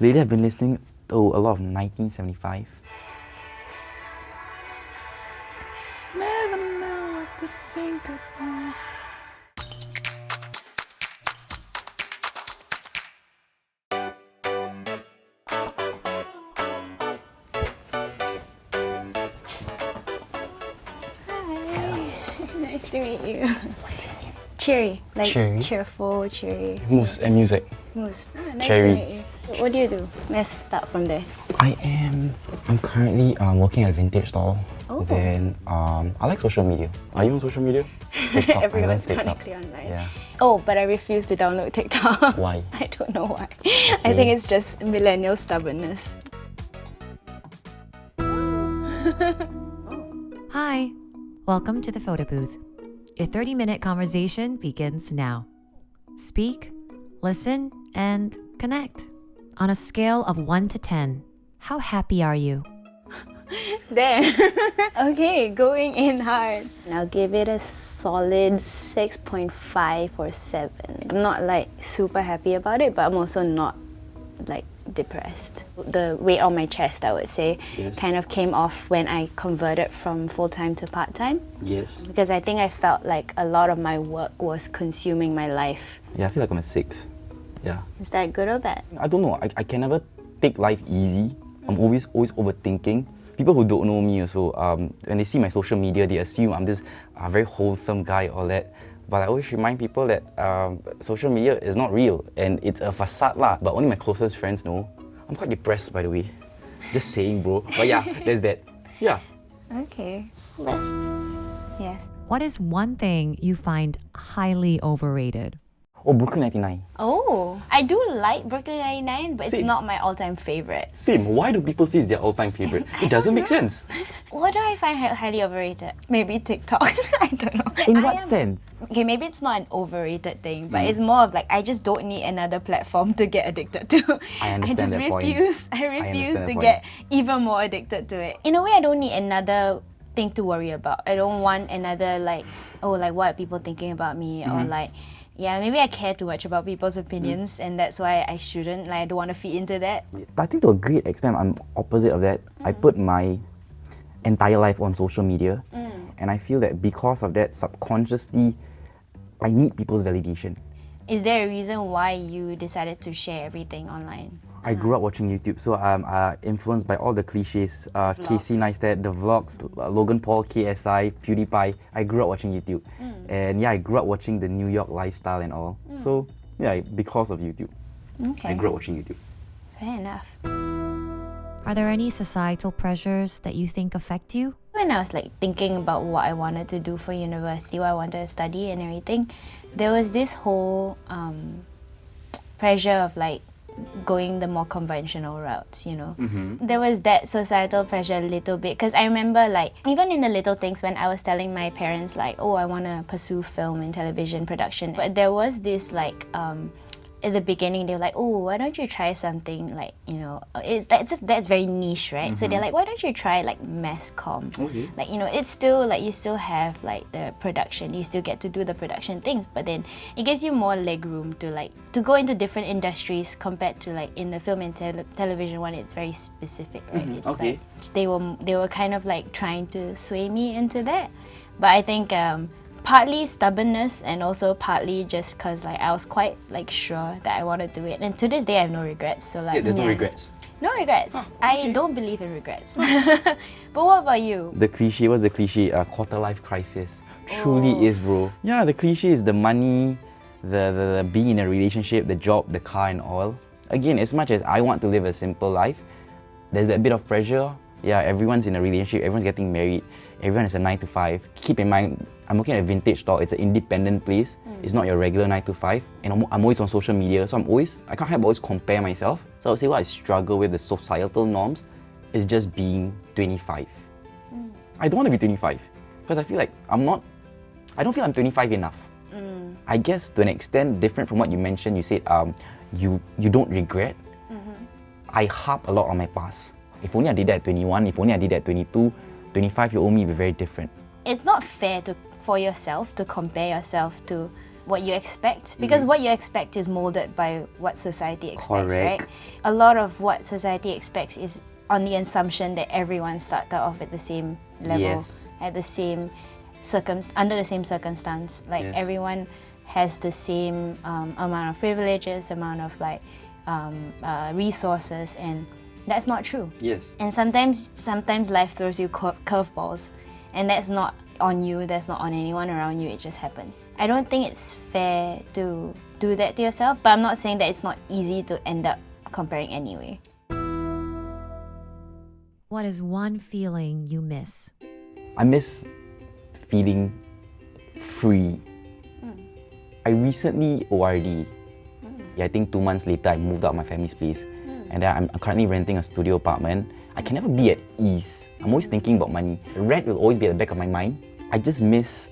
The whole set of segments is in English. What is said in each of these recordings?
Lately, I've been listening to a lot of 1975. Never know what to think about. Nice to meet you. What's your name? Cheery, like Cheery? cheerful, cheery. Moose and music. Moose. Ah, nice Cherry. to meet you. What do you do? Let's start from there. I'm currently working at a vintage store. Oh. Then I like social media. Are you on social media? TikTok. I love Everyone's TikTok. chronically online. Yeah. Oh, but I refuse to download TikTok. Why? I don't know why. I think it's just millennial stubbornness. Hi, welcome to the Photobooth. Your 30-minute conversation begins now. Speak, listen, and connect. On a scale of 1 to 10, how happy are you? There. Okay, going in hard. I'll give it a solid 6.5 or 7. I'm not like super happy about it, but I'm also not like depressed. The weight on my chest, I would say, Yes. kind of came off when I converted from full-time to part-time. Yes. Because I think I felt like a lot of my work was consuming my life. Yeah, I feel like I'm a 6. Yeah. Is that good or bad? I don't know. I can never take life easy. I'm always overthinking. People who don't know me also, when they see my social media, they assume I'm this very wholesome guy, all that. But I always remind people that social media is not real and it's a facade lah. But only my closest friends know. I'm quite depressed, by the way. Just saying, bro. But yeah, there's that. Yeah. Okay. Yes. What is one thing you find highly overrated? Oh, Brooklyn 99. Oh, I do like Brooklyn 99, but it's Same. not my all-time favorite. Same. Why do people say it's their all-time favorite? It doesn't make sense. What do I find highly overrated? Maybe TikTok. I don't know. In I what am- sense? Okay, maybe it's not an overrated thing, but it's more of like I just don't need another platform to get addicted to. I understand just that point. refuse. I understand refuse that to point. get even more addicted to it. In a way, I don't need another thing to worry about. I don't want another like, oh, like what are people thinking about me, or like, yeah, maybe I care too much about people's opinions, and that's why I shouldn't. Like, I don't want to feed into that. I think to a great extent, I'm opposite of that. I put my entire life on social media, and I feel that because of that, subconsciously, I need people's validation. Is there a reason why you decided to share everything online? I grew up watching YouTube, so I'm influenced by all the cliches. Casey Neistat, the vlogs, Logan Paul, KSI, PewDiePie. I grew up watching YouTube. And yeah, I grew up watching the New York lifestyle and all. So yeah, because of YouTube. Okay. I grew up watching YouTube. Fair enough. Are there any societal pressures that you think affect you? When I was like thinking about what I wanted to do for university, what I wanted to study and everything, there was this whole pressure of like going the more conventional routes, you know. There was that societal pressure a little bit, because I remember like even in the little things when I was telling my parents like, oh, I want to pursue film and television production, but there was this like at the beginning they were like, oh, why don't you try something like, you know, that's very niche, right? So they're like, why don't you try like mass comm? Okay. Like, you know, it's still like you still have like the production, you still get to do the production things, but then it gives you more leg room to like to go into different industries compared to like in the film and television one. It's very specific, right? It's okay. like they were kind of like trying to sway me into that, but I think partly stubbornness and also partly just because like I was quite like sure that I wanted to do it, and to this day I have no regrets. So like There's no regrets. No regrets. I don't believe in regrets. But what about you? The cliche, what's the cliche? Quarter life crisis. Truly is, bro. Yeah, the cliche is the money, the being in a relationship, the job, the car and all. Again, as much as I want to live a simple life, there's that bit of pressure. Yeah, everyone's in a relationship, everyone's getting married, everyone has a 9 to 5. Keep in mind, I'm working at a vintage store. It's an independent place. It's not your regular 9 to 5. And I'm always on social media, so I can't help but always compare myself. So I would say what I struggle with, the societal norms, is just being 25. I don't want to be 25 because I feel like I don't feel I'm 25 enough. I guess to an extent, different from what you mentioned, you said you don't regret. I harp a lot on my past. If only I did that at 21, if only I did that at 22, 25 you owe me be very different. It's not fair for yourself to compare yourself to what you expect, because what you expect is molded by what society expects, Correct. right? A lot of what society expects is on the assumption that everyone started off at the same level, Yes. at the same under the same circumstance. Like Yes. everyone has the same amount of privileges, amount of like resources, and that's not true. Yes. And sometimes life throws you curveballs, and that's not on you, that's not on anyone around you, it just happens. I don't think it's fair to do that to yourself, but I'm not saying that it's not easy to end up comparing anyway. What is one feeling you miss? I miss feeling free. I recently ORD. Yeah, I think 2 months later I moved out of my family's place. And then I'm currently renting a studio apartment. I can never be at ease. I'm always thinking about money. Rent will always be at the back of my mind. I just miss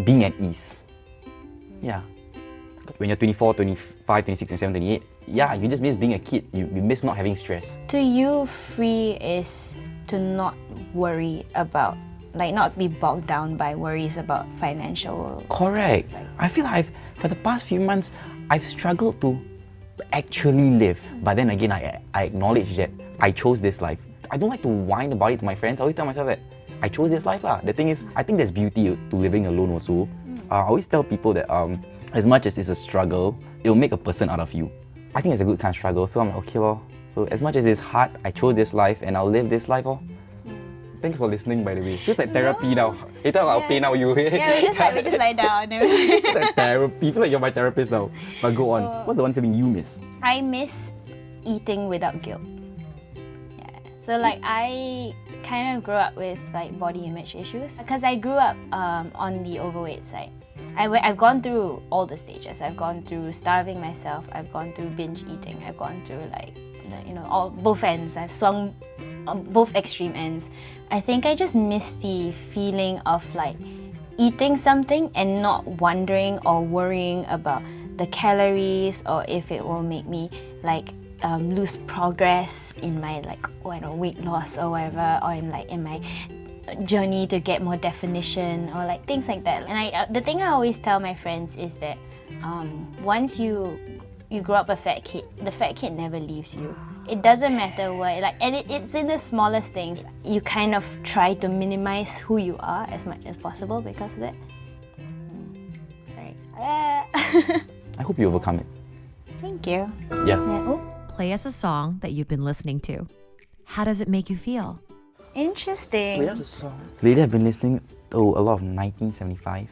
being at ease. Yeah. When you're 24, 25, 26, 27, 28, yeah, you just miss being a kid. You miss not having stress. To you, free is to not worry about, like not be bogged down by worries about financial Correct. stuff, like. I feel like for the past few months, I've struggled to actually live. But then again, I acknowledge that I chose this life. I don't like to whine about it to my friends. I always tell myself that I chose this life lah. The thing is, I think there's beauty to living alone also. I always tell people that as much as it's a struggle, it will make a person out of you. I think it's a good kind of struggle. So I'm like, okay lor. So as much as it's hard, I chose this life and I'll live this life lor. Thanks for listening, by the way. Feels like therapy now. Later I'll pay now you. Yeah, we just lie down. It's like therapy. I feel like you're my therapist now. But go on. What's the one feeling you miss? I miss eating without guilt. Yeah. So like I kind of grew up with like body image issues because I grew up on the overweight side. I've gone through all the stages. I've gone through starving myself. I've gone through binge eating. I've gone through like, you know, all both ends. I've swung on both extreme ends. I think I just miss the feeling of like eating something and not wondering or worrying about the calories or if it will make me like lose progress in my like weight loss or whatever, or in my journey to get more definition or like things like that. And the thing I always tell my friends is that once you grow up a fat kid, the fat kid never leaves you. It doesn't matter what, like, and it's in the smallest things. You kind of try to minimize who you are as much as possible because of that. Sorry. I hope you overcome it. Thank you. Yeah. Oh, Play us a song that you've been listening to. How does it make you feel? interesting. Wait, that's a song. Lately I've been listening to a lot of 1975.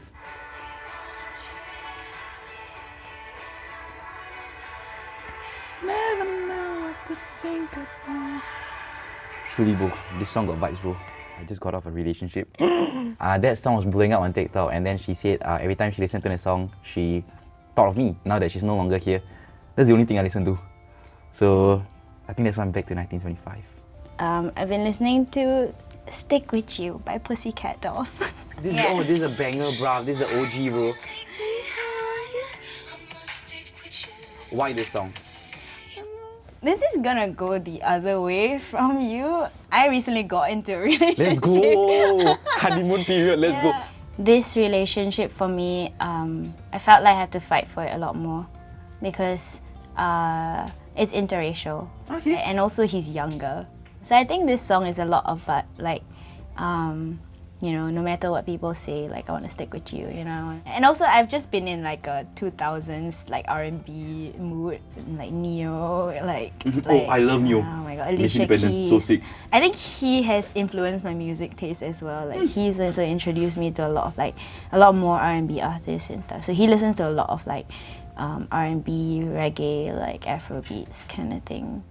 Never know what to think about. Truly, bro, this song got vibes, bro. I just got off a relationship. That song was blowing up on TikTok, and then she said every time she listened to the song, she thought of me. Now that she's no longer here, that's the only thing I listen to. So I think that's why I'm back to 1975. I've been listening to Stick With You by Pussycat Dolls. This is a banger, bruv. This is the OG, bro. Why this song? This is gonna go the other way from you. I recently got into a relationship. Let's go! Honeymoon period, let's go. This relationship for me, I felt like I have to fight for it a lot more because it's interracial. Okay. And also he's younger. So I think this song is a lot about like, you know, no matter what people say, like I want to stick with you, you know. And also I've just been in like a 2000s like R&B mood, like Neo, like I love Neo. Oh my god, Miss Alicia Independent, Keys. so sick. I think he has influenced my music taste as well. Like he's also introduced me to a lot more R&B artists and stuff. So he listens to a lot of like R&B, reggae, like Afrobeats kind of thing.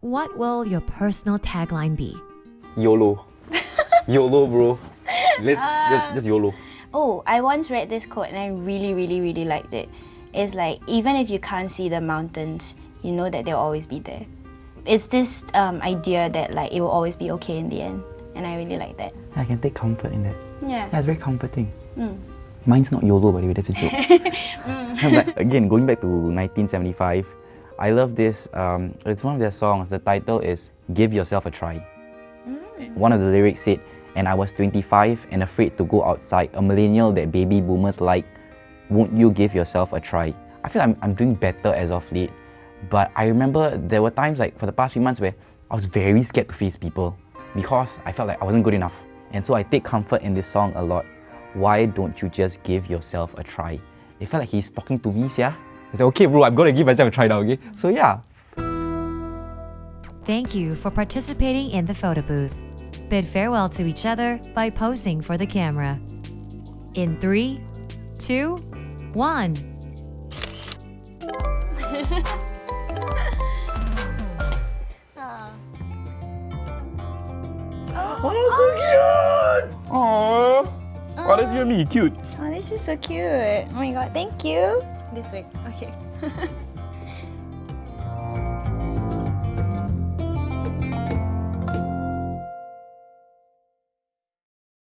What will your personal tagline be? YOLO. YOLO, bro. Let's just YOLO. Oh, I once read this quote and I really, really, really liked it. It's like, even if you can't see the mountains, you know that they'll always be there. It's this idea that like it will always be okay in the end. And I really like that. I can take comfort in that. Yeah. Yeah, it's very comforting. Mine's not YOLO, by the way, that's a joke. But again, going back to 1975, I love this. It's one of their songs. The title is Give Yourself a Try. One of the lyrics said, and I was 25 and afraid to go outside, a millennial that baby boomers like, won't you give yourself a try? I feel I'm doing better as of late, but I remember there were times like for the past few months where I was very scared to face people because I felt like I wasn't good enough. And so I take comfort in this song a lot. Why don't you just give yourself a try? It felt like he's talking to me, yeah? I said, okay bro, I'm gonna give myself a try now, okay? So yeah. Thank you for participating in the photo booth. Bid farewell to each other by posing for the camera. In 3, 2, 1. Oh, so cute! Aww. Oh, that's gonna be cute. Oh, this is so cute. Oh my god, thank you. This way. Okay.